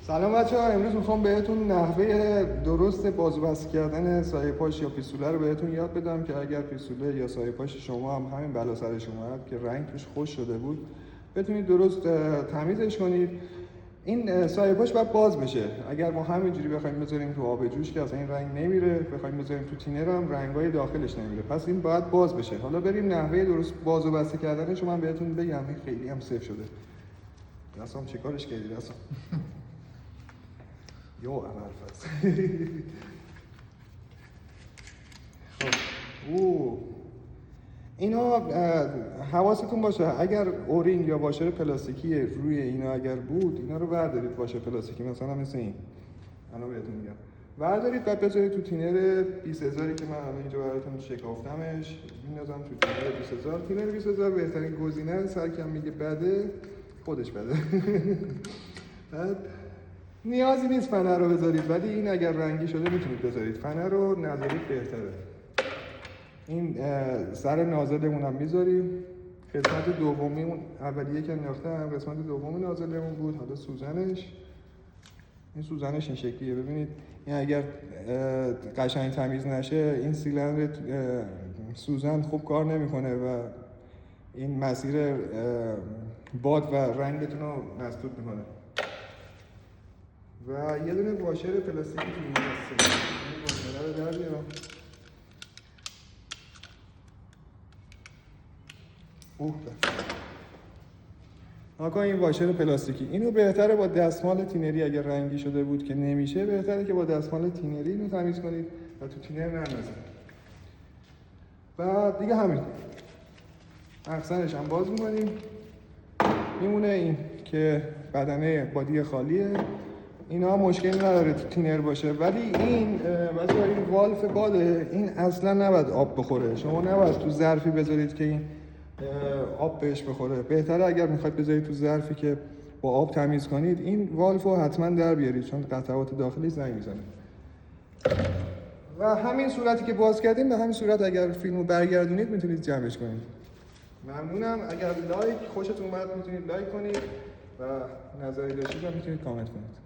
سلام بچه‌ها، امروز میخوام بهتون نحوه درست بازوبسته کردن سایه پاش یا پیستوله رو بهتون یاد بدم که اگر پیستوله یا سایه پاش شما هم همین بلا سرش اومد که رنگ توش خوش شده بود بتونید درست تمیزش کنید. این سایه پاش باید باز بشه. اگر ما همینجوری بخوایم بذاریم تو آب جوش که اصلا این رنگ نمیره، بخوایم بذاریم تو تینر هم رنگای داخلش نمیره، پس این باید باز بشه. حالا بریم نحوه درست بازوبسته کردنش رو من بهتون بگم. این خیلی هم سیف شده. دستم چیکارش کردی دستم؟ یا اول فصل. خب اینا حواستون باشه اگر اورینگ یا واشر پلاستیکی روی اینا اگر بود، اینا رو بردارید. واشر پلاستیکی مثلا مثل این الان بهتون میگم بردارید بعد بذارید تو تینر 20000 که من الان اینجا براتون شکافتمش، میندازم تو تینر 20000. تینر 20000 بهترین گزینه. سرکم میگه بده، خودش بده. بعد نیازی نیست فنر رو بذارید، ولی این اگر رنگی شده میتونید بذارید. فنر رو نذارید بهتره. این سر نازلمون هم میذاریم. قسمت دومی اون اولیه که انداختم قسمت دوم نازلمون بود. حالا سوزنش، این سوزنش این شکلیه. ببینید این اگر قشنگ تمیز نشه این سیلندر سوزن خوب کار نمیکنه و این مسیر باد و رنگتون رو مسدود میکنه. و یه دونه واشر پلاستیکی تو این هست. این واشر رو در بیارم. آقا این واشر پلاستیکی، اینو بهتره با دستمال تینری اگر رنگی شده بود که نمیشه، بهتره که با دستمال تینری اینو تمیز کنید و تو تینر نندازید. و دیگه همین. اکسنش هم باز می‌کنیم. میمونه این که بدنه بادی خالیه. اینا مشکلی نداره تو تینر باشه، ولی این واسه این والف باده، این اصلا نباید آب بخوره. شما نباید تو ظرفی بذارید که این آب بهش بخوره. بهتره اگر میخواید بذارید تو ظرفی که با آب تمیز کنید، این والف رو حتما در بیارید چون قطعات داخلی زنگ میزنه. و همین صورتی که باز کردیم به همین صورت اگر فیلمو برگردونید میتونید جمعش کنید. ممنونم. اگر خوشتون اومد میتونید لایک کنید و نظری داشتید هم میتونید کامنت کنید.